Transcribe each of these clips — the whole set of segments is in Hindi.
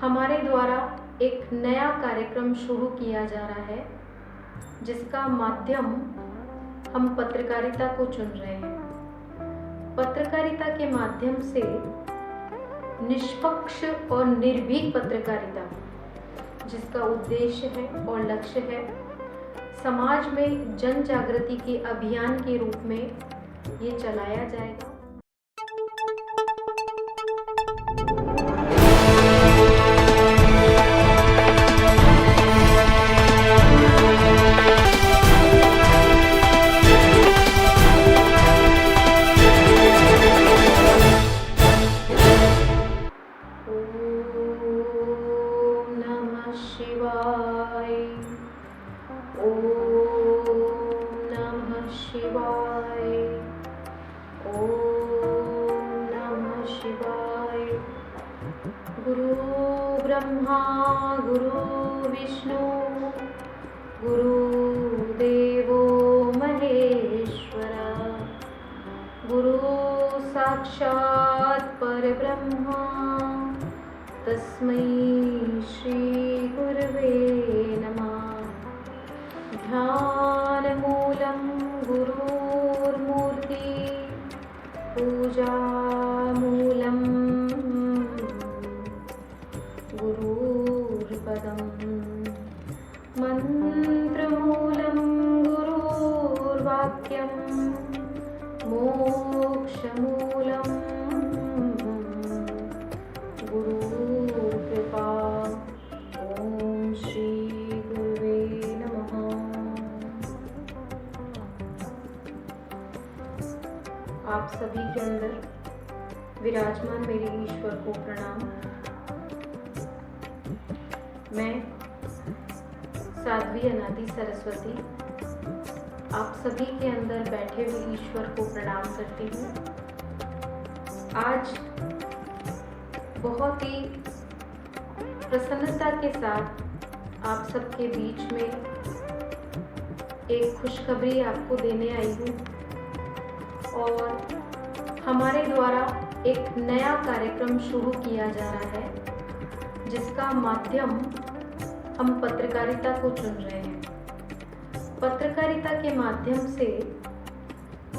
हमारे द्वारा एक नया कार्यक्रम शुरू किया जा रहा है, जिसका माध्यम हम पत्रकारिता को चुन रहे हैं। पत्रकारिता के माध्यम से निष्पक्ष और निर्भीक पत्रकारिता, जिसका उद्देश्य है और लक्ष्य है समाज में जन जागृति के अभियान के रूप में ये चलाया जाएगा। गुरु ब्रह्मा गुरु विष्णु गुरुदेवो महेश्वरा, गुरु साक्षात् परब्रह्मा तस्मै श्री गुरवे नमः। ध्यानमूलं गुरुर्मूर्ति पूजामूलं गुरुर्पदं, मंत्रमूलं गुरुर्वाक्यं, मोक्षमूलं गुरुकृपा। ओम श्री गुरुवे नमः। आप सभी के अंदर विराजमान मेरे ईश्वर को प्रणाम। मैं साध्वी अनादि सरस्वती आप सभी के अंदर बैठे हुए ईश्वर को प्रणाम करती हूँ। आज बहुत ही प्रसन्नता के साथ आप सबके बीच में एक खुशखबरी आपको देने आई हूँ, और हमारे द्वारा एक नया कार्यक्रम शुरू किया जा रहा है, जिसका माध्यम हम पत्रकारिता को चुन रहे हैं। पत्रकारिता के माध्यम से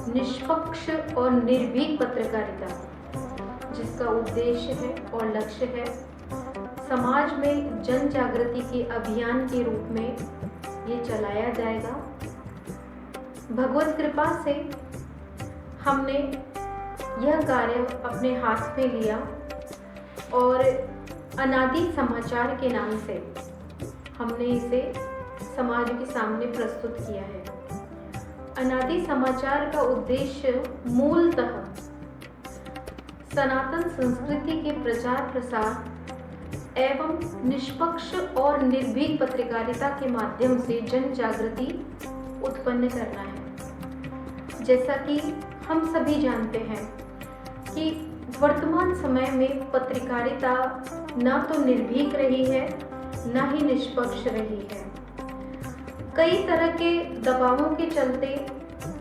निष्पक्ष और निर्भीक पत्रकारिता, जिसका उद्देश्य है और लक्ष्य है समाज में जन जागृति के अभियान के रूप में ये चलाया जाएगा। भगवत कृपा से हमने यह कार्य अपने हाथ में लिया और अनादि समाचार के नाम से हमने इसे समाज के सामने प्रस्तुत किया है। अनादि समाचार का उद्देश्य मूलतः सनातन संस्कृति के प्रचार प्रसार एवं निष्पक्ष और निर्भीक पत्रकारिता के माध्यम से जन जागृति उत्पन्न करना है। जैसा कि हम सभी जानते हैं कि वर्तमान समय में पत्रकारिता ना तो निर्भीक रही है, ना ही निष्पक्ष रही है। कई तरह के दबावों के चलते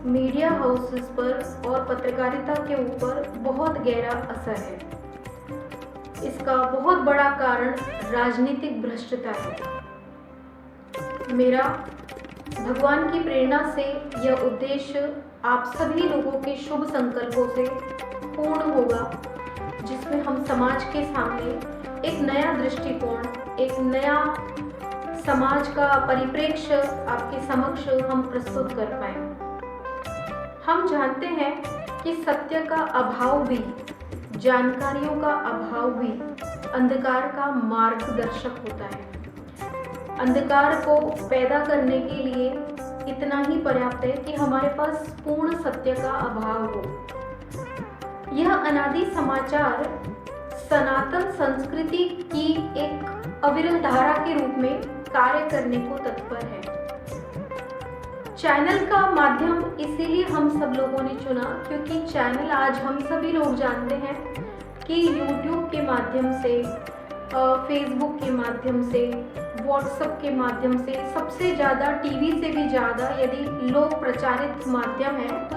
मीडिया हाउसेस पर और पत्रकारिता के ऊपर बहुत गहरा असर है। इसका बहुत बड़ा कारण राजनीतिक भ्रष्टता है। मेरा भगवान की प्रेरणा से यह उद्देश्य आप सभी लोगों के शुभ संकल्पों से पूर्ण होगा, जिसमें हम समाज के सामने एक नया दृष्टिकोण, एक नया समाज का परिप्रेक्ष्य आपके समक्ष हम प्रस्तुत कर पाए। हम जानते हैं कि सत्य का अभाव भी, जानकारियों का अभाव भी अंधकार का मार्गदर्शक होता है। अंधकार को पैदा करने के लिए इतना ही पर्याप्त है कि हमारे पास पूर्ण सत्य का अभाव हो। यह अनादि समाचार सनातन संस्कृति की एक अविरल धारा के रूप में कार्य करने को तत्पर है। चैनल का माध्यम इसीलिए हम सब लोगों ने चुना क्योंकि चैनल आज हम सभी लोग जानते हैं कि YouTube के माध्यम से, फेसबुक के माध्यम से, व्हाट्सएप के माध्यम से, सबसे ज़्यादा टीवी से भी ज़्यादा यदि लोक प्रचारित माध्यम है तो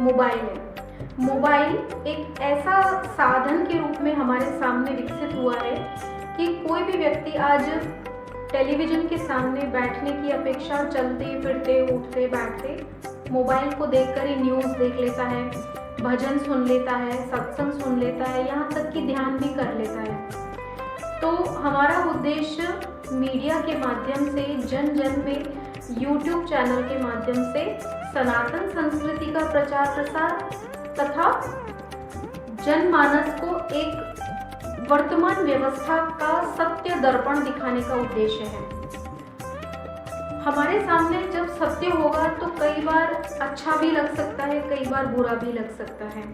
मोबाइल है। मोबाइल एक ऐसा साधन के रूप में हमारे सामने विकसित हुआ है कि कोई भी व्यक्ति आज टेलीविज़न के सामने बैठने की अपेक्षा चलते फिरते उठते बैठते मोबाइल को देखकर ही न्यूज़ देख लेता है, भजन सुन लेता है, सत्संग सुन लेता है, यहाँ तक कि ध्यान भी कर लेता है। तो हमारा उद्देश्य मीडिया के माध्यम से जन जन में यूट्यूब चैनल के माध्यम से सनातन संस्कृति का प्रचार प्रसार तथा जनमानस को एक वर्तमान व्यवस्था का सत्य दर्पण दिखाने का उद्देश्य है। हमारे सामने जब सत्य होगा तो कई बार अच्छा भी लग सकता है, कई बार बुरा भी लग सकता है।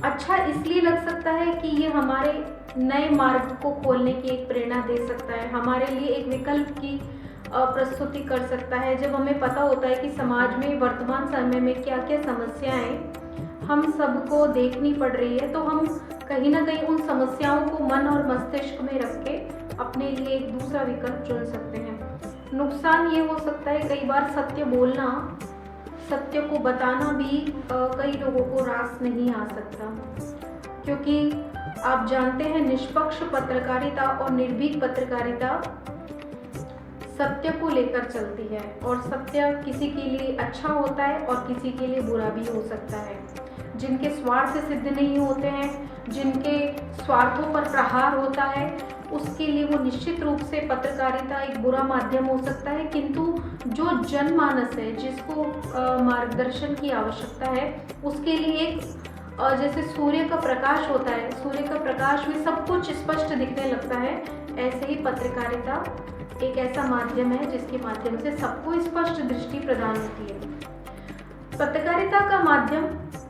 अच्छा इसलिए लग सकता है कि ये हमारे नए मार्ग को खोलने की एक प्रेरणा दे सकता है, हमारे लिए एक विकल्प की प्रस्तुति कर सकता है। जब हमें पता होता है कि समाज में वर्तमान समय में क्या क्या समस्याएं हम सबको देखनी पड़ रही है, तो हम कहीं ना कहीं उन समस्याओं को मन और मस्तिष्क में रख के अपने लिए एक दूसरा विकल्प चुन सकते हैं। नुकसान ये हो सकता है कई बार सत्य बोलना, सत्य को बताना भी कई लोगों को रास नहीं आ सकता, क्योंकि आप जानते हैं निष्पक्ष पत्रकारिता और निर्भीक पत्रकारिता सत्य को लेकर चलती है और सत्य किसी के लिए अच्छा होता है और किसी के लिए बुरा भी हो सकता है। जिनके स्वार्थ सिद्ध नहीं होते हैं, जिनके स्वार्थों पर प्रहार होता है, उसके लिए वो निश्चित रूप से पत्रकारिता एक बुरा माध्यम हो सकता है। किंतु जो जनमानस है, जिसको मार्गदर्शन की आवश्यकता है, उसके लिए एक जैसे सूर्य का प्रकाश होता है, सूर्य का प्रकाश में सब कुछ स्पष्ट दिखने लगता है, ऐसे ही पत्रकारिता एक ऐसा माध्यम है जिसके माध्यम से सबको स्पष्ट दृष्टि प्रदान होती है। पत्रकारिता का माध्यम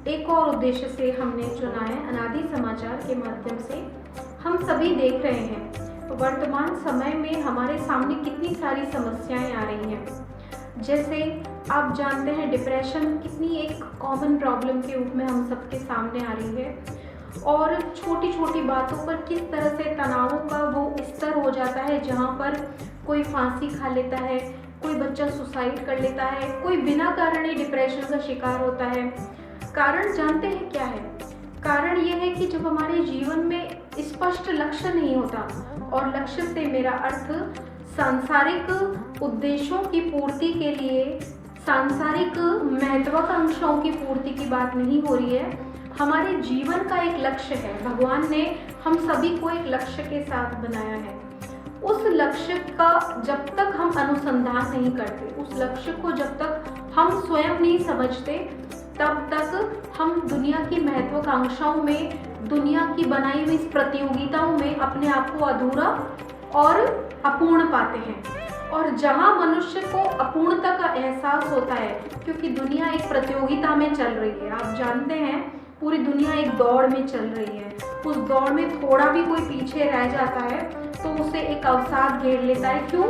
एक और उद्देश्य से हमने चुना है, अनादि समाचार के माध्यम से हम सभी देख रहे हैं वर्तमान समय में हमारे सामने कितनी सारी समस्याएं आ रही हैं। जैसे आप जानते हैं डिप्रेशन कितनी एक कॉमन प्रॉब्लम के रूप में हम सबके सामने आ रही है, और छोटी छोटी बातों पर किस तरह से तनावों का वो स्तर हो जाता है, जहाँ पर कोई फांसी खा लेता है, कोई बच्चा सुसाइड कर लेता है, कोई बिना कारण ही डिप्रेशन का शिकार होता है। कारण जानते हैं क्या है? कारण ये है कि जब हमारे जीवन में स्पष्ट लक्ष्य नहीं होता, और लक्ष्य से मेरा अर्थ सांसारिक उद्देश्यों की पूर्ति के लिए सांसारिक महत्वाकांक्षाओं की पूर्ति की बात नहीं हो रही है। हमारे जीवन का एक लक्ष्य है, भगवान ने हम सभी को एक लक्ष्य के साथ बनाया है। उस लक्ष्य का जब तक हम अनुसंधान नहीं करते, उस लक्ष्य को जब तक हम स्वयं नहीं समझते, तब तक हम दुनिया की महत्वाकांक्षाओं में, दुनिया की बनाई हुई इस प्रतियोगिताओं में अपने आप को अधूरा और अपूर्ण पाते हैं। और जहाँ मनुष्य को अपूर्णता का एहसास होता है, क्योंकि दुनिया एक प्रतियोगिता में चल रही है, आप जानते हैं पूरी दुनिया एक दौड़ में चल रही है, उस दौड़ में थोड़ा भी कोई पीछे रह जाता है तो उसे एक अवसाद घेर लेता है। क्यों?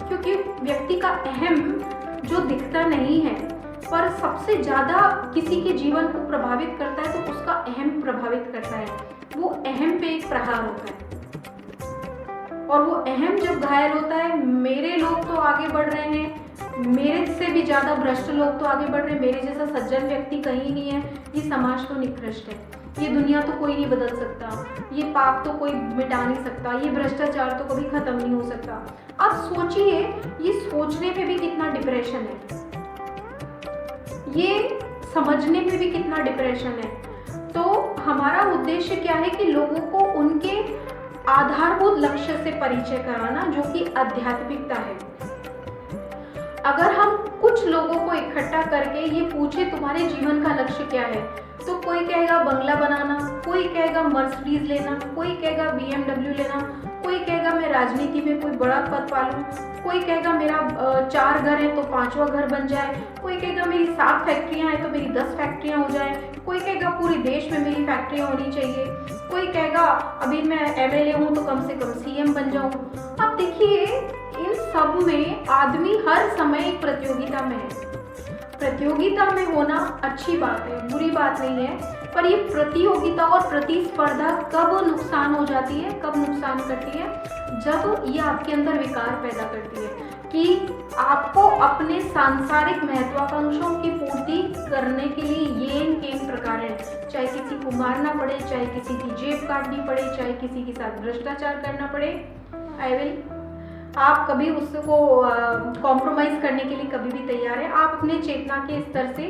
क्योंकि व्यक्ति का अहम जो दिखता नहीं है पर सबसे ज़्यादा किसी के जीवन को प्रभावित करता है, तो उसका अहम प्रभावित करता है, वो अहम पे एक प्रहार होता है। और वो अहम जब घायल होता है, मेरे लोग तो आगे बढ़ रहे हैं, मेरे से भी ज़्यादा भ्रष्ट लोग तो आगे बढ़ रहे हैं, मेरे जैसा सज्जन व्यक्ति कहीं नहीं है, ये समाज तो निकृष्ट है, ये दुनिया तो कोई नहीं बदल सकता, ये पाप तो कोई मिटा नहीं सकता, ये भ्रष्टाचार तो कभी खत्म नहीं हो सकता। अब सोचिए, ये सोचने पे भी कितना डिप्रेशन है, ये समझने में भी कितना डिप्रेशन है। तो हमारा उद्देश्य क्या है कि लोगों को उनके आधारभूत लक्ष्य से परिचय कराना, जो कि आध्यात्मिकता है। अगर हम कुछ लोगों को इकट्ठा करके ये पूछे तुम्हारे जीवन का लक्ष्य क्या है, तो कोई कहेगा बंगला बनाना, कोई कहेगा मर्सिडीज लेना, कोई कहेगा BMW लेना, कोई कहेगा मैं राजनीति में कोई बड़ा पद पालूं, कोई कहेगा मेरा 4 घर है तो 5वां घर बन जाए, कोई कहेगा मेरी 7 फैक्ट्रियां हैं तो मेरी 10 फैक्ट्रियां हो जाए, कोई कहेगा पूरे देश में मेरी फैक्ट्रियां होनी चाहिए, कोई कहेगा अभी मैं MLA हूँ तो कम से कम CM बन जाऊँ। अब देखिए, इन सब में आदमी हर समय एक प्रतियोगिता में है। प्रतियोगिता में होना अच्छी बात है, बुरी बात नहीं है, पर ये प्रतियोगिता और प्रतिस्पर्धा कब नुकसान हो जाती है, कब नुकसान करती है? जब ये आपके अंदर विकार पैदा करती है कि आपको अपने सांसारिक महत्वाकांक्षाओं की पूर्ति करने के लिए येन केन प्रकार है, चाहे किसी को मारना पड़े, चाहे किसी की जेब काटनी पड़े, चाहे किसी के साथ भ्रष्टाचार करना पड़े, आप कभी उसको कॉम्प्रोमाइज करने के लिए कभी भी तैयार है। आप अपने चेतना के स्तर से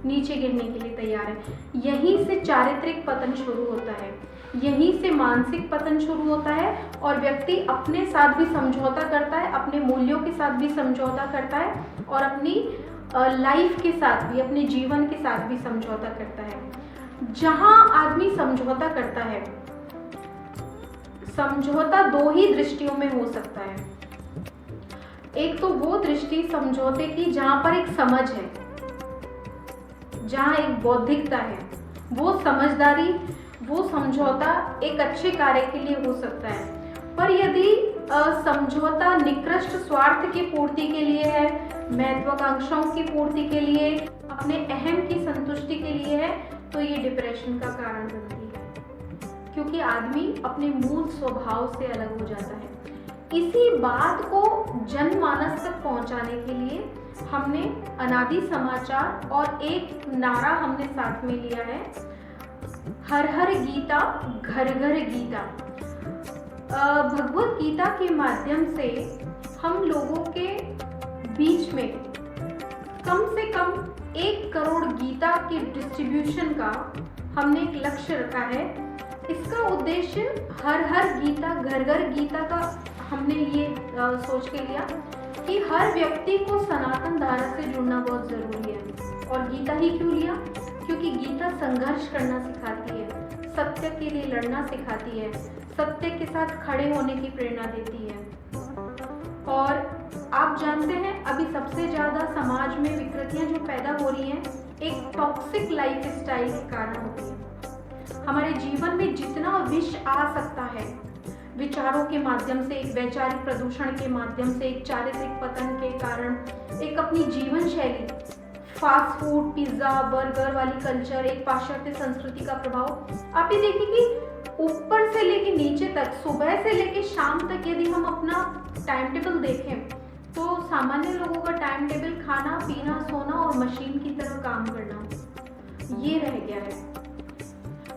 नीचे गिरने के लिए तैयार है। यहीं से चारित्रिक पतन शुरू होता है, यहीं से मानसिक पतन शुरू होता है और व्यक्ति अपने साथ भी समझौता करता है, अपने मूल्यों के साथ भी समझौता करता है और अपनी लाइफ के साथ भी, अपने जीवन के साथ भी समझौता करता है। जहां आदमी समझौता करता है, समझौता दो ही दृष्टियों में हो सकता है। एक तो वो दृष्टि समझौते की जहां पर एक समझ है, जहां एक बौद्धिकता है, वो समझदारी, वो समझौता एक अच्छे कार्य के लिए हो सकता है। पर यदि समझौता निकृष्ट स्वार्थ की पूर्ति के लिए है, महत्वाकांक्षाओं की पूर्ति के लिए, अपने अहम की संतुष्टि के लिए है, तो ये डिप्रेशन का कारण बनती है, क्योंकि आदमी अपने मूल स्वभाव से अलग हो जाता है। इसी बात को जनमानस तक पहुंचाने के लिए हमने अनादि समाचार और एक नारा हमने साथ में लिया है, हर हर गीता घर घर गीता। भगवत गीता के माध्यम से हम लोगों के बीच में कम से कम 1 करोड़ गीता के डिस्ट्रीब्यूशन का हमने एक लक्ष्य रखा है। इसका उद्देश्य हर हर गीता घर घर गीता का हमने ये सोच के लिया कि हर व्यक्ति को सनातन धारा से जुड़ना बहुत जरूरी है। और गीता ही क्यों लिया? क्योंकि गीता संघर्ष करना सिखाती है, सत्य के लिए लड़ना सिखाती है, सत्य के साथ खड़े होने की प्रेरणा देती है। और आप जानते हैं अभी सबसे ज्यादा समाज में विकृतियां जो पैदा हो रही हैं, एक टॉक्सिक लाइफ स्टाइल के कारण होती है। हमारे जीवन में जितना विष आ सकता है, विचारों के माध्यम से, एक वैचारिक प्रदूषण के माध्यम से, एक चारित्रिक पतन के कारण, एक अपनी जीवन शैली, फास्ट फूड, पिज्जा, बर्गर वाली कल्चर, एक पाश्चात्य संस्कृति का प्रभाव। आप ये देखिए कि ऊपर से लेके नीचे तक, सुबह से लेके शाम तक यदि हम अपना टाइम टेबल देखें तो सामान्य लोगों का टाइम टेबल खाना, पीना, सोना और मशीन की तरह काम करना, ये रह गया है।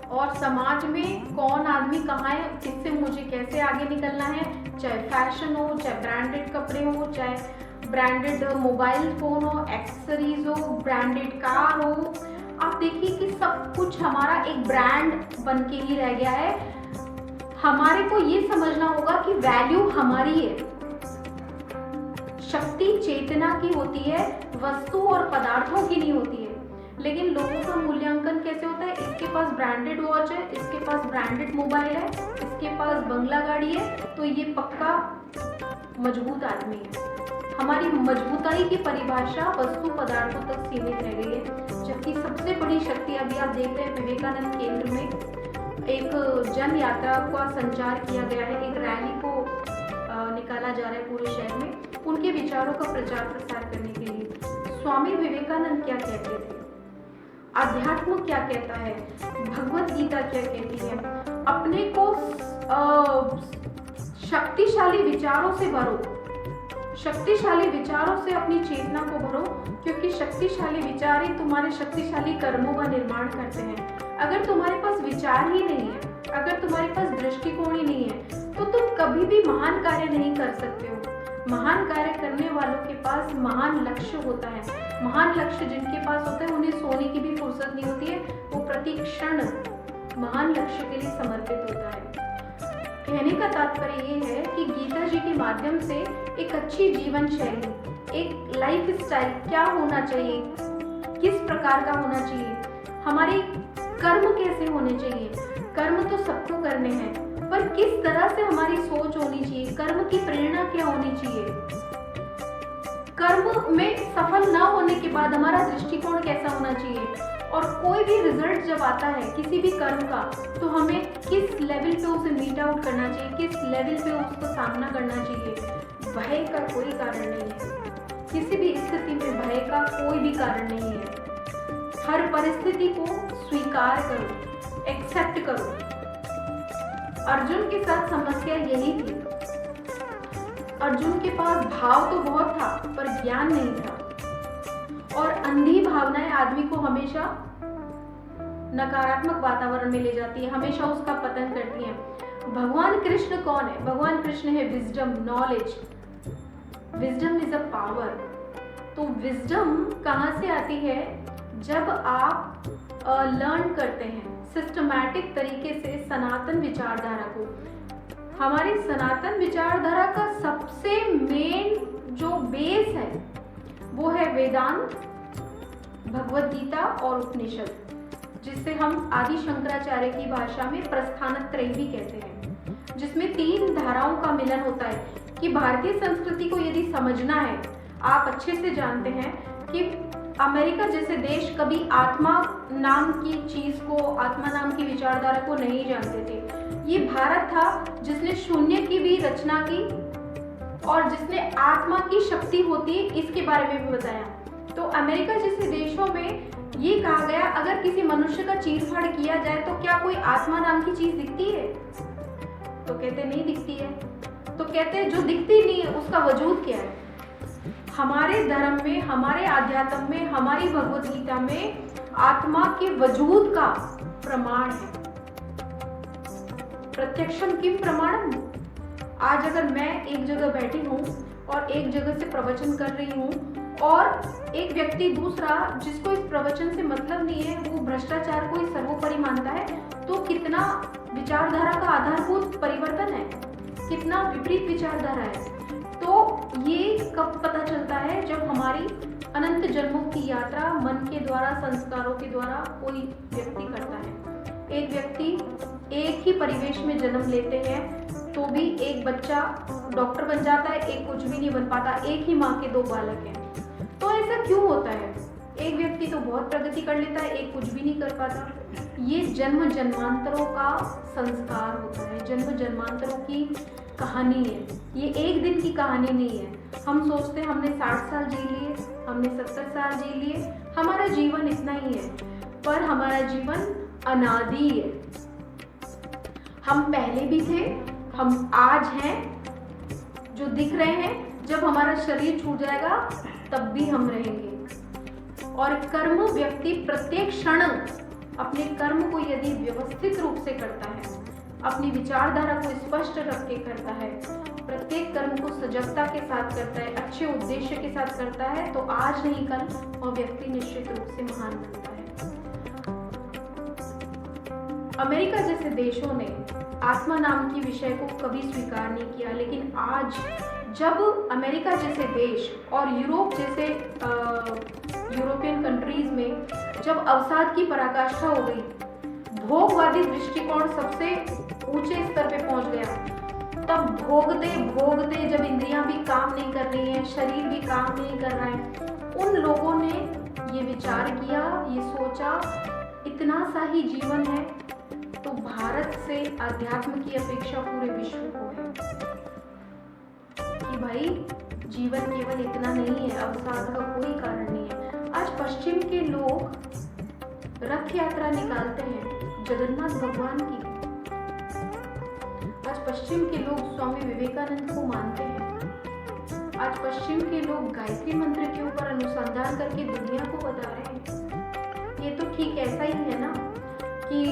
और समाज में कौन आदमी कहाँ है, किससे मुझे कैसे आगे निकलना है, चाहे फैशन हो, चाहे ब्रांडेड कपड़े हो, चाहे ब्रांडेड मोबाइल फोन हो, एक्सेसरीज हो, ब्रांडेड कार हो। आप देखिए कि सब कुछ हमारा एक ब्रांड बन के ही रह गया है। हमारे को ये समझना होगा कि वैल्यू हमारी है, शक्ति चेतना की होती है, वस्तु और पदार्थों की नहीं होती है। लेकिन लोगों का मूल्यांकन कैसे होता है? इसके पास ब्रांडेड वॉच है, इसके पास ब्रांडेड मोबाइल है, इसके पास बंगला गाड़ी है, तो ये पक्का मजबूत आदमी है। हमारी मजबूताई की परिभाषा वस्तु पदार्थों तक सीमित रह गई है, जबकि सबसे बड़ी शक्ति, अभी आप देख रहे हैं विवेकानंद केंद्र में एक जन यात्रा का संचार किया गया है, एक रैली को निकाला जा रहा है पूरे शहर में, उनके विचारों का प्रचार प्रसार करने के लिए। स्वामी विवेकानंद क्या कहते थे, अध्यात्म क्या कहता है, भगवत गीता क्या कहती है, अपने को शक्तिशाली विचारों से भरो, शक्तिशाली विचारों से अपनी चेतना को भरो, क्योंकि शक्तिशाली विचार ही तुम्हारे शक्तिशाली कर्मों का निर्माण करते हैं। अगर तुम्हारे पास विचार ही नहीं है, अगर तुम्हारे पास दृष्टिकोण ही नहीं है, तो तुम कभी भी महान कार्य नहीं कर सकते हो। महान कार्य करने वालों के पास महान लक्ष्य होता है। महान लक्ष्य जिनके पास होता है उन्हें सोने की भी फुर्सत नहीं होती है, वो प्रति क्षण महान लक्ष्य के लिए समर्पित होता है। कहने का तात्पर्य ये है कि गीता जी के माध्यम से एक अच्छी जीवन शैली, एक लाइफ स्टाइल क्या होना चाहिए, किस प्रकार का होना चाहिए, हमारे कर्म कैसे होने चाहिए। कर्म तो सबको करने हैं, पर किस तरह से हमारी सोच होनी चाहिए, कर्म की प्रेरणा क्या होनी चाहिए, कर्म में सफल ना होने के बाद हमारा दृष्टिकोण कैसा होना चाहिए, और कोई भी रिजल्ट जब आता है किसी भी कर्म का, तो हमें किस लेवल पे उसे मीट आउट करना चाहिए, किस लेवल पे उसका सामना करना चाहिए। भय का कोई कारण नहीं है, किसी भी स्थिति में भय का कोई भी कारण नहीं है। हर परिस्थिति को स्वीकार करो, एक्सेप्ट करो। अर्जुन के साथ समस्या यही थी। अर्जुन के पास भाव तो बहुत था पर ज्ञान नहीं था, और अंधी भावनाएं आदमी को हमेशा नकारात्मक वातावरण में ले जाती है, हमेशा उसका पतन करती हैं। भगवान कृष्ण कौन है? भगवान कृष्ण है wisdom, knowledge. Wisdom is a power. तो विजडम कहाँ से आती है? जब आप लर्न करते हैं सिस्टमैटिक तरीके से सनातन विचारधारा को। हमारी सनातन विचारधारा का सबसे मेन जो बेस है वो है वेदांत, भगवद गीता और उपनिषद, जिसे हम आदि शंकराचार्य की भाषा में प्रस्थानत्रयी भी कहते हैं, जिसमें 3 धाराओं का मिलन होता है। कि भारतीय संस्कृति को यदि समझना है, आप अच्छे से जानते हैं कि अमेरिका जैसे देश कभी आत्मा नाम की चीज को, आत्मा नाम की विचारधारा को नहीं जानते थे। ये भारत था जिसने शून्य की भी रचना की और जिसने आत्मा की शक्ति होती है इसके बारे में भी बताया। तो अमेरिका जैसे देशों में ये कहा गया, अगर किसी मनुष्य का चीरफाड़ किया जाए तो क्या कोई आत्मा नाम की चीज दिखती है? तो कहते नहीं दिखती है। तो कहते जो दिखती नहीं है उसका वजूद क्या है? हमारे धर्म में, हमारे आध्यात्म में, हमारी भगवद गीता में आत्मा के वजूद का प्रमाण है। प्रत्यक्षम किम प्रमाणम। आज अगर मैं एक जगह बैठी हूँ और एक जगह से प्रवचन कर रही हूँ और एक व्यक्ति दूसरा जिसको इस प्रवचन से मतलब नहीं है, वो भ्रष्टाचार को ही सर्वोपरि मानता है, तो कितना विचारधारा का आधारभूत परिवर्तन है, कितना विपरीत विचारधारा है। तो ये कब पता चलता है? जब हमारी अनंत जन्मों की यात्रा मन के द्वारा, संस्कारों के द्वारा कोई व्यक्ति करता है। एक व्यक्ति एक ही परिवेश में जन्म लेते हैं तो भी एक बच्चा डॉक्टर बन जाता है, एक कुछ भी नहीं बन पाता। एक ही माँ के 2 बालक हैं। तो ऐसा क्यों होता है? एक व्यक्ति तो बहुत प्रगति कर लेता है, एक कुछ भी नहीं कर पाता। ये जन्म जन्मांतरों का संस्कार होता है, जन्म जन्मांतरों की कहानी है। ये एक दिन की कहानी नहीं है। हम सोचते हैं हमने 60 साल जी लिए, हमने 70 साल जी लिए, हमारा जीवन इतना ही है, पर हमारा जीवन अनादि है। हम पहले भी थे, हम आज हैं, जो दिख रहे हैं। जब हमारा शरीर छूट जाएगा तब भी हम रहेंगे। और कर्म व्यक्ति प्रत्येक क्षण अपने कर्म को यदि व्यवस्थित रूप से करता है, अपनी विचारधारा को स्पष्ट रख के करता है, प्रत्येक कर्म को सजगता के साथ करता है, अच्छे उद्देश्य के साथ करता है, तो आज नहीं कल वह व्यक्ति निश्चित रूप से महान बनता है। अमेरिका जैसे देशों ने आत्मा नाम की विषय को कभी स्वीकार नहीं किया, लेकिन आज जब अमेरिका जैसे देश और यूरोप जैसे यूरोपियन कंट्रीज में जब अवसाद की पराकाष्ठा हो गई, भोगवादी दृष्टिकोण सबसे ऊंचे स्तर पे पहुंच गया, तब भोगते भोगते जब इंद्रियां भी काम नहीं कर रही हैं, शरीर भी काम नहीं कर रहा है, उन लोगों ने ये विचार किया, ये सोचा इतना सा ही जीवन है, तो भारत से अध्यात्म की अपेक्षा पूरे विश्व को है कि भाई जीवन केवल इतना नहीं है, अवसाद का कोई कारण नहीं है। आज पश्चिम के लोग रथ यात्रा निकालते हैं जगन्नाथ भगवान की। आज पश्चिम के लोग स्वामी विवेकानंद को मानते हैं। आज पश्चिम के लोग गायत्री मंत्र के ऊपर अनुसंधान करके दुनिया को बता रहे हैं। ये तो ठीक ऐसा ही है ना कि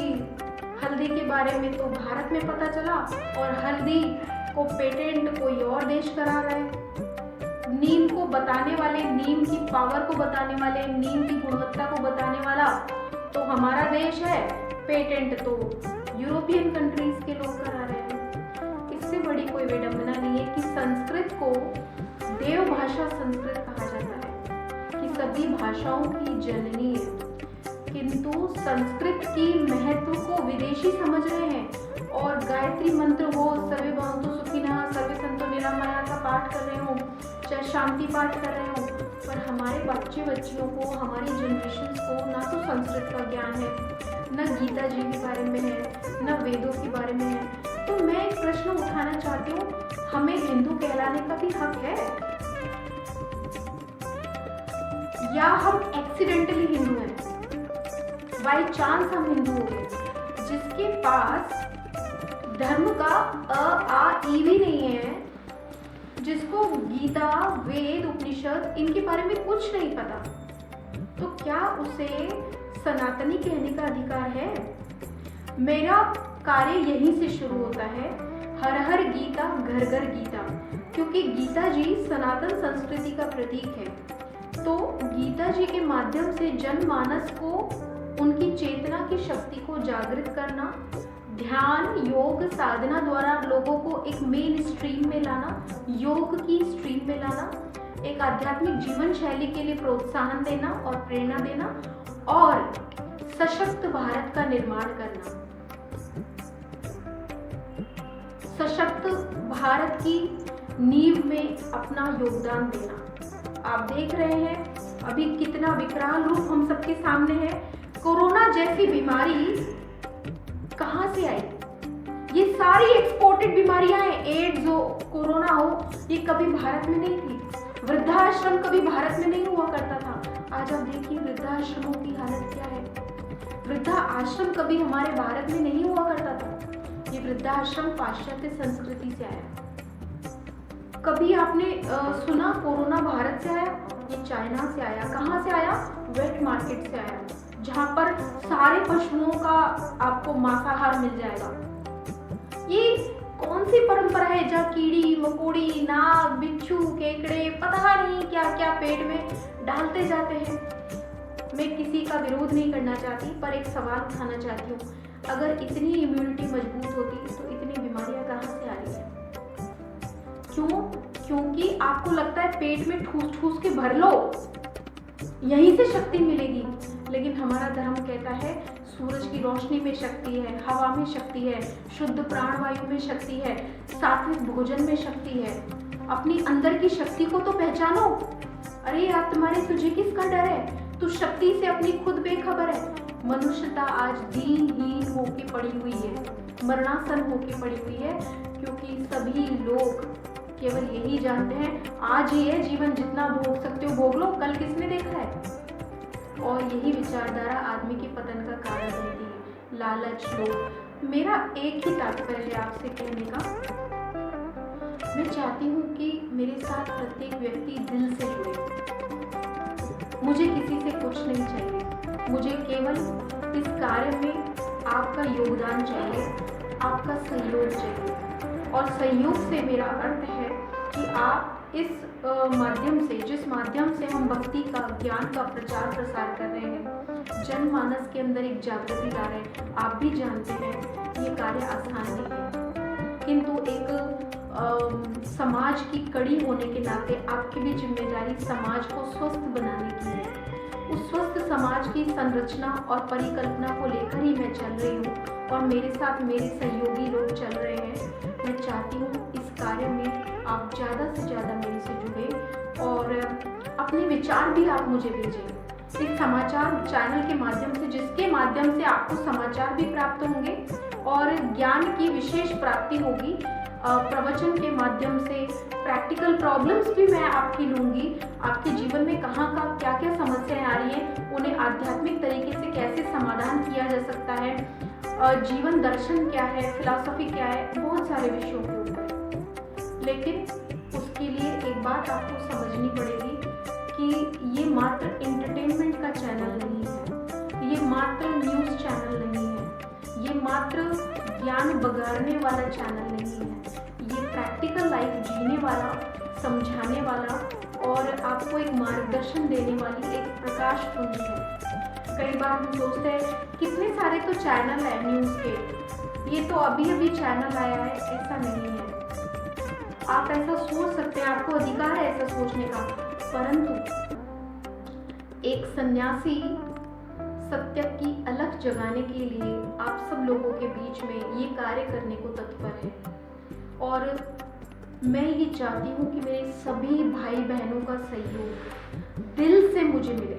हल्दी के बारे में तो भारत में पता चला और हल्दी को पेटेंट कोई और देश करा रहा है। नीम को बताने वाले, नीम की पावर को बताने वाले, नीम की गुणवत्ता को बताने वाला तो हमारा देश है, पेटेंट तो यूरोपियन कंट्रीज के लोग करा रहे हैं। इससे बड़ी कोई विडंबना नहीं है कि संस्कृत को देव भाषा संस्कृत कहा जाता है, कि सभी भाषाओं की जननी है, किंतु संस्कृत की महत्व को विदेशी समझ रहे हैं और गायत्री मंत्र हो, सर्वे भवन्तु सुखिनः, सर्वे सन्तु निरामया का पाठ कर रहे हो, चाहे शांति पाठ कर रहे हो, पर हमारे बच्चे बच्चियों को, हमारी जनरेशन को ना तो संस्कृत का ज्ञान है, न गीता जी के बारे में है, न वेदों के बारे में है। तो मैं एक प्रश्न उठाना चाहती हूँ, हमें हिंदू कहलाने का भी हक है या हम एक्सीडेंटली हिंदू हैं? बाई चांस हम हिंदू हो गए, जिसके पास धर्म का ई भी नहीं है, जिसको गीता, वेद, उपनिषद इनके बारे में कुछ नहीं पता, तो क्या उसे सनातनी कहने का अधिकार है? मेरा कार्य यहीं से शुरू होता है, हर हर गीता घर घर गीता, क्योंकि गीता जी सनातन संस्कृति का प्रतीक है। तो गीता जी के माध्यम से जनमानस को उनकी चेतना की शक्ति को जागृत करना, ध्यान, योग, साधना द्वारा लोगों को एक मेन स्ट्रीम में लाना, योग की स्ट्रीम में लाना, एक आध्यात्मिक जीवन शैली के लिए प्रोत्साहन देना और प्रेरणा देना, और सशक्त भारत का निर्माण करना, सशक्त भारत की नींव में अपना योगदान देना। आप देख रहे हैं अभी कितना विकराल रूप हम सबके सामने है। कोरोना जैसी बीमारी कहाँ से आई? ये सारी एक्सपोर्टेड बीमारियां हैं। एड्स हो, कोरोना हो, ये कभी भारत में नहीं थी। वृद्धाश्रम कभी भारत में नहीं हुआ करता था। आज आप देखिए वृद्धाश्रमों की हालत क्या है। वृद्धा आश्रम कभी हमारे भारत में नहीं हुआ करता था। ये वृद्धाश्रम पाश्चात्य संस्कृति से आया। कभी आपने सुना कोरोना भारत से आया? ये चाइना से आया। कहाँ से आया? वेट मार्केट से आया, जहाँ पर सारे पशुओं का आपको मांसाहार मिल जाएगा। ये कौन सी परंपरा है जहाँ कीड़ी मकोड़ी, नाग, बिच्छू, केकड़े, पता नहीं क्या क्या पेट में डालते जाते हैं। मैं किसी का विरोध नहीं करना चाहती, पर एक सवाल उठाना चाहती हूँ। अगर इतनी इम्यूनिटी मजबूत होती तो इतनी बीमारियां कहाँ से आ रही है? क्यों? क्योंकि आपको लगता है पेट में ठूस ठूस के भर लो, यहीं से शक्ति मिलेगी। लेकिन हमारा धर्म कहता है सूरज की रोशनी में शक्ति है, हवा में शक्ति है, शुद्ध प्राणवायु में शक्ति है, सात्विक भोजन में शक्ति है। अपनी अंदर की शक्ति को तो पहचानो। अरे यार, तुझे किसका डर है? तू शक्ति से अपनी खुद बेखबर है। मनुष्यता आज दीनहीन होके पड़ी हुई है, मरणासन होके पड़ी हुई है, क्योंकि सभी लोग केवल यही जानते हैं आज ही है जीवन, जितना भोग सकते हो भोग लो, कल किसने देखा है। और यही विचारधारा आदमी के पतन का कारण बनती है। लालच, लोभ। मेरा एक ही तात्पर्य है आपसे कहने का, मैं चाहती हूँ कि मेरे साथ प्रत्येक व्यक्ति दिल से जुड़े। मुझे किसी से कुछ नहीं चाहिए, मुझे केवल इस कार्य में आपका योगदान चाहिए, आपका सहयोग चाहिए। और सहयोग से मेरा अर्थ है कि आप इस माध्यम से, जिस माध्यम से हम भक्ति का, ज्ञान का प्रचार प्रसार कर रहे हैं, जनमानस के अंदर एक जागृति ला रहे हैं। आप भी जानते हैं ये कार्य आसान नहीं है, किंतु एक समाज की कड़ी होने के नाते आपकी भी जिम्मेदारी समाज को स्वस्थ बनाने की है। उस स्वस्थ समाज की संरचना और परिकल्पना को लेकर ही मैं चल रही हूँ, और मेरे साथ मेरे सहयोगी लोग चल रहे हैं। मैं चाहती हूँ इस कार्य में आप ज़्यादा से ज़्यादा मेरे से जुड़े और अपने विचार भी आप मुझे भेजें इस समाचार चैनल के माध्यम से, जिसके माध्यम से आपको समाचार भी प्राप्त होंगे और ज्ञान की विशेष प्राप्ति होगी। प्रवचन के माध्यम से प्रैक्टिकल प्रॉब्लम्स भी मैं आपकी लूँगी। आपके जीवन में कहाँ का क्या क्या समस्याएं आ रही हैं, उन्हें आध्यात्मिक तरीके से कैसे समाधान किया जा सकता है, जीवन दर्शन क्या है, फिलॉसफी क्या है, बहुत सारे विषयों के ऊपर। लेकिन उसके लिए एक बात आपको समझनी पड़ेगी कि ये मात्र एंटरटेनमेंट का चैनल नहीं है, ये मात्र न्यूज़ चैनल नहीं है, ये मात्र ज्ञान बगाड़ने वाला चैनल नहीं है। ये प्रैक्टिकल लाइफ जीने वाला, समझाने वाला और आपको एक मार्गदर्शन देने वाली एक प्रकाश पुंज है। कई बार हम सोचते हैं कितने सारे तो चैनल है न्यूज़ के, ये तो अभी अभी चैनल आया है, ऐसा नहीं है। आप ऐसा सोच सकते हैं, आपको अधिकार है ऐसा सोचने का, परंतु एक सन्यासी सत्य की अलख जगाने के लिए आप सब लोगों के बीच में ये कार्य करने को तत्पर है। और मैं ये चाहती हूँ कि मेरे सभी भाई बहनों का सहयोग दिल से मुझे मिले,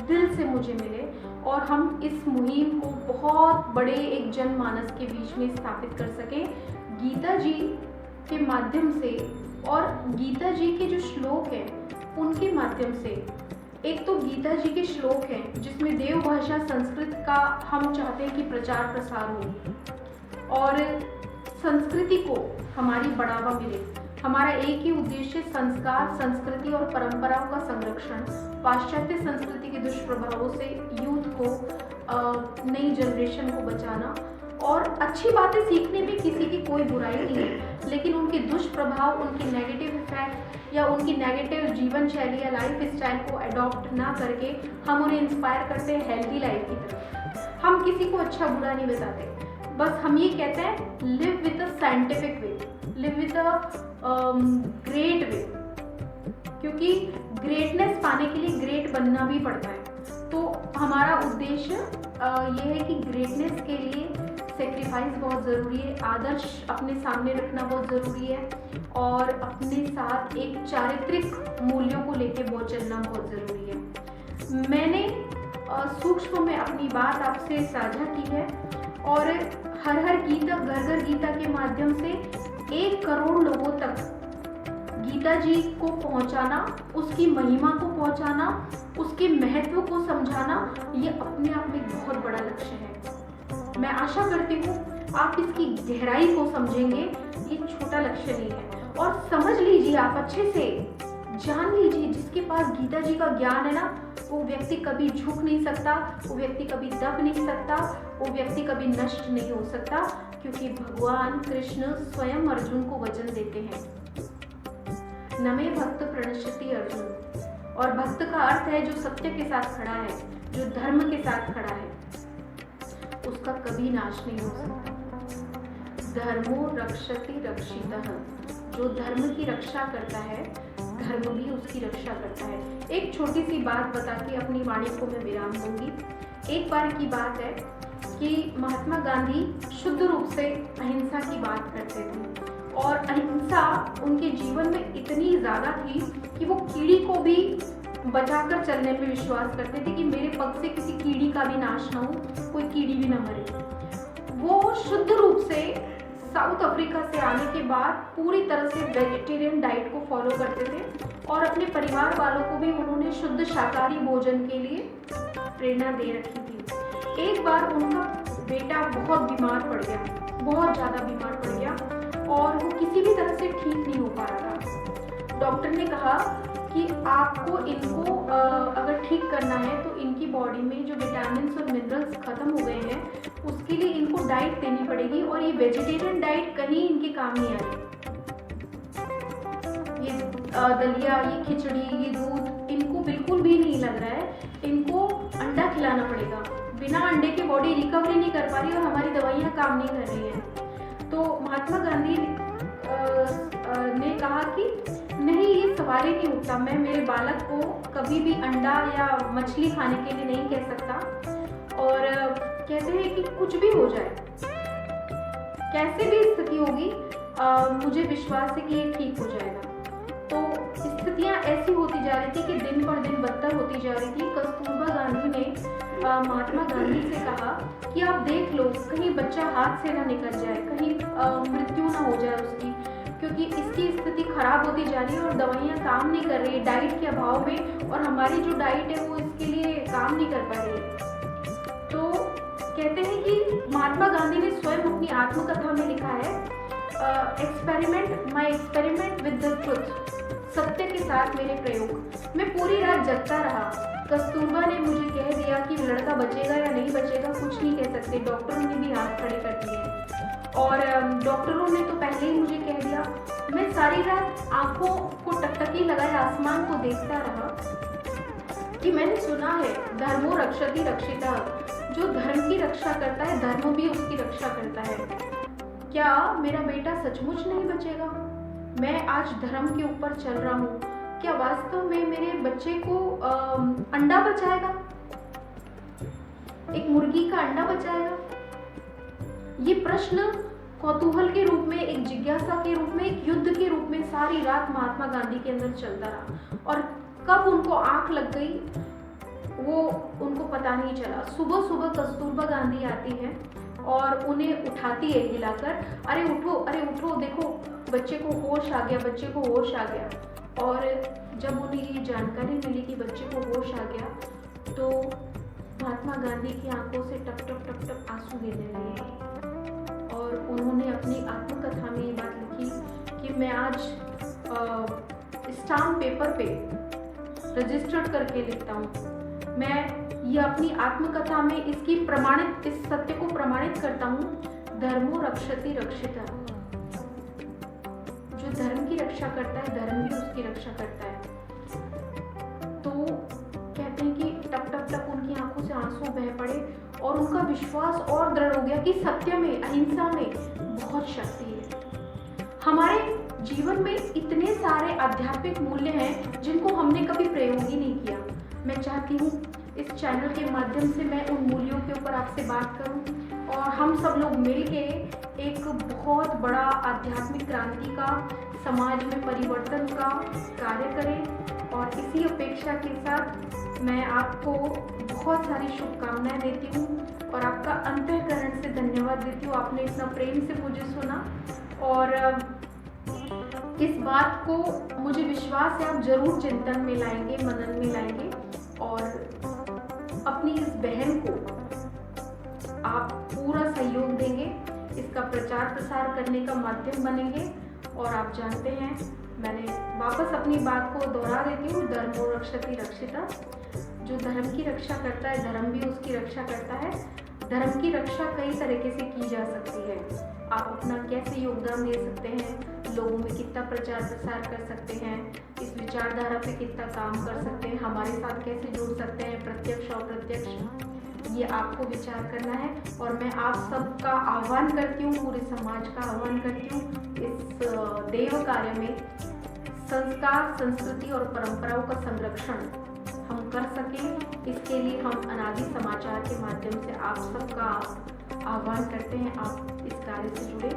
दिल से मुझे मिले, और हम इस मुहिम को बहुत बड़े एक जनमानस के बीच में स्थापित कर सकें गीता जी के माध्यम से। और गीता जी के जो श्लोक हैं उनके माध्यम से एक तो गीता जी के श्लोक हैं जिसमें देव भाषा संस्कृत का हम चाहते हैं कि प्रचार प्रसार हो और संस्कृति को हमारी बढ़ावा मिले। हमारा एक ही उद्देश्य संस्कार, संस्कृति और परंपराओं का संरक्षण, पाश्चात्य संस्कृति के दुष्प्रभावों से यूथ को, नई जनरेशन को बचाना। और अच्छी बातें सीखने में किसी की कोई बुराई नहीं है, लेकिन उनके दुष्प्रभाव, उनकी नेगेटिव इफेक्ट या उनकी नेगेटिव जीवन शैली या लाइफ स्टाइल को अडॉप्ट ना करके हम उन्हें इंस्पायर करते हैं हेल्दी लाइफ की तरफ। हम किसी को अच्छा बुरा नहीं बताते, बस हम ये कहते हैं live with a scientific way, live with a great way, क्योंकि ग्रेटनेस पाने के लिए ग्रेट बनना भी पड़ता है। तो हमारा उद्देश्य ये है कि ग्रेटनेस के लिए सेक्रीफाइस बहुत ज़रूरी है, आदर्श अपने सामने रखना बहुत ज़रूरी है और अपने साथ एक चारित्रिक मूल्यों को लेके बहुत चलना बहुत ज़रूरी है। मैंने सूक्ष्म में अपनी बात आपसे साझा की है और हर हर गीता, घर घर गीता के माध्यम से 1 करोड़ लोगों तक गीता जी को पहुंचाना, उसकी महिमा को पहुंचाना, उसके महत्व को समझाना, ये अपने आप में बहुत बड़ा लक्ष्य है। मैं आशा करती हूँ आप इसकी गहराई को समझेंगे, ये छोटा लक्ष्य नहीं है। और समझ लीजिए, आप अच्छे से जान लीजिए, जिसके पास गीता जी का ज्ञान है ना, वो व्यक्ति कभी झुक नहीं सकता, वो व्यक्ति कभी दब नहीं सकता, वो व्यक्ति कभी नष्ट नहीं हो सकता, क्योंकि भगवान कृष्ण स्वयं अर्जुन को वचन देते हैं, नमे भक्त प्रणश्यति अर्जुन। और भक्त का अर्थ है जो सत्य के साथ खड़ा है, जो धर्म के साथ खड़ा है, उसका कभी नाश नहीं हो सकता। धर्मो रक्षति रक्षितः, जो धर्म की रक्षा करता है, धर्म भी उसकी रक्षा करता है। एक छोटी सी बात बता के अपनी वाणी को मैं विराम दूंगी। एक बार की बात है कि महात्मा गांधी शुद्ध रूप से अहिंसा की बात करते थे और अहिंसा उनके जीवन में इतनी ज़्यादा थी कि वो कीड़ी को भी बचाकर चलने में विश्वास करते थे कि मेरे पग से किसी कीड़ी का भी नाश ना हो, कोई कीड़ी भी ना मरे। वो शुद्ध रूप से साउथ अफ्रीका से आने के बाद पूरी तरह से वेजिटेरियन डाइट को फॉलो करते थे और अपने परिवार वालों को भी उन्होंने शुद्ध शाकाहारी भोजन के लिए प्रेरणा दे रखी थी। एक बार उनका बेटा बहुत बीमार पड़ गया, बहुत ज़्यादा बीमार पड़ गया और वो किसी भी तरह से ठीक नहीं हो पा रहा था। डॉक्टर ने कहा कि आपको इनको अगर ठीक करना है तो इनकी बॉडी में जो विटामिन्स और मिनरल्स खत्म हो गए हैं, उसके लिए इनको डाइट देनी पड़ेगी और ये वेजिटेरियन डाइट कहीं इनके काम नहीं आ रही। ये दलिया, ये खिचड़ी, ये दूध इनको बिल्कुल भी नहीं लग रहा है, इनको अंडा खिलाना पड़ेगा। बिना अंडे के बॉडी रिकवरी नहीं कर पा रही और हमारी दवाइयाँ काम नहीं कर रही हैं। तो महात्मा गांधी ने कहा कि नहीं, ये सवाल ही नहीं उठता, मैं मेरे बालक को कभी भी अंडा या मछली खाने के लिए नहीं कह सकता। और कहते हैं कि कुछ भी हो जाए, कैसे भी स्थिति होगी, मुझे विश्वास है कि ये ठीक हो जाएगा। तो स्थितियां ऐसी होती जा रही थी कि दिन पर दिन बदतर होती जा रही थी। कस्तूरबा गांधी ने महात्मा गांधी से कहा कि आप देख लो, कहीं बच्चा हाथ से ना निकल जाए, कहीं मृत्यु ना हो जाए उसकी, क्योंकि इसकी स्थिति खराब होती जा रही है और दवाइयाँ काम नहीं कर रही है डाइट के अभाव में, और हमारी जो डाइट है वो इसके लिए काम नहीं कर पा रही है। तो कहते हैं कि महात्मा गांधी ने स्वयं अपनी आत्मकथा में लिखा है, my experiment with the truth, सत्य के साथ मेरे प्रयोग। मैं पूरी रात जगता रहा। कस्तूरबा ने मुझे कह दिया कि लड़का बचेगा या नहीं बचेगा कुछ नहीं कह सकते, डॉक्टरों ने भी हाथ खड़े कर दिए और डॉक्टरों ने तो पहले ही मुझे कह दिया। मैं सारी रात आंखों को टकटकी लगाए आसमान को देखता रहा कि मैंने सुना है धर्मो रक्षति रक्षिता, जो धर्म की रक्षा करता है धर्म भी उसकी रक्षा करता है। क्या मेरा बेटा सचमुच नहीं बचेगा? मैं आज धर्म के ऊपर चल रहा हूँ, क्या वास्तव में मेरे बच्चे को अंडा बचाएगा? एक मुर्गी का अंडा बचाएगा? ये प्रश्न कौतूहल के रूप में, एक जिज्ञासा के रूप में, एक युद्ध के रूप में सारी रात महात्मा गांधी के अंदर चलता रहा। और कब उनको आंख लग गई वो उनको पता नहीं चला। सुबह सुबह कस्तूरबा गांधी आती है और उन्हें उठाती है हिलाकर, अरे उठो, देखो बच्चे को होश आ गया, बच्चे को होश आ गया। और जब उन्हें ये जानकारी मिली कि बच्चे को होश आ गया तो महात्मा गांधी की आंखों से टप टप टप टप आंसू गिरने लगे और उन्होंने अपनी आत्मकथा में ये बात लिखी कि मैं आज स्टाम्प पेपर पे रजिस्टर्ड करके लिखता हूँ। मैं ये अपनी आत्मकथा में इस सत्य को प्रमाणित करता हूँ, धर्मो रक्षति रक्षिता। जो धर्म की रक्षा करता है, धर्म भी उसकी रक्षा करता है। तो कहते हैं कि टप टप टप उनकी आंखों से आंसू बह पड़े और उनका विश्वास और दृढ़ हो गया कि सत्य में, अहिंसा में बहुत शक्ति है। हमारे जीवन में इतने सारे आध्यात्मिक मूल्य हैं जिनको हमने कभी प्रयोग ही नहीं किया। मैं चाहती हूँ इस चैनल के माध्यम से मैं उन मूल्यों के ऊपर आपसे बात करूँ और हम सब लोग मिलके एक बहुत बड़ा आध्यात्मिक क्रांति का, समाज में परिवर्तन का कार्य करें। और इसी अपेक्षा के साथ मैं आपको बहुत सारी शुभकामनाएं देती हूँ और आपका अंतःकरण से धन्यवाद देती हूँ। आपने इतना प्रेम से मुझे सुना और इस बात को मुझे विश्वास है आप जरूर चिंतन में लाएंगे, मनन में लाएंगे और अपनी इस बहन को आप पूरा सहयोग देंगे, इसका प्रचार प्रसार करने का माध्यम बनेंगे। और आप जानते हैं, मैंने वापस अपनी बात को दोहरा देती हूँ, धर्मो रक्षति रक्षिता। जो धर्म की रक्षा करता है, धर्म भी उसकी रक्षा करता है। धर्म की रक्षा कई तरीके से की जा सकती है। आप अपना कैसे योगदान दे सकते हैं, लोगों में कितना प्रचार प्रसार कर सकते हैं, इस विचारधारा पे कितना काम कर सकते हैं, हमारे साथ कैसे जुड़ सकते हैं, प्रत्यक्ष और अप्रत्यक्ष, ये आपको विचार करना है। और मैं आप सबका आह्वान करती हूँ, पूरे समाज का आह्वान करती हूँ, इस देव कार्य में संस्कार, संस्कृति और परंपराओं का संरक्षण हम कर सकें। इसके लिए हम अनादि समाचार के माध्यम से आप सबका आह्वान करते हैं, आप इस कार्य से जुड़े।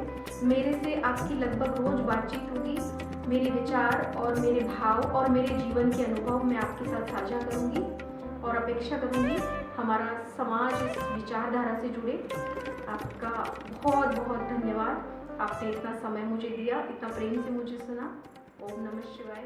मेरे से आपकी लगभग रोज बातचीत होगी, मेरे विचार और मेरे भाव और मेरे जीवन के अनुभव मैं आपके साथ साझा करूंगी और अपेक्षा करूंगी हमारा समाज इस विचारधारा से जुड़े। आपका बहुत बहुत धन्यवाद, आपने इतना समय मुझे दिया, इतना प्रेम से मुझे सुना। ओम नमः शिवाय।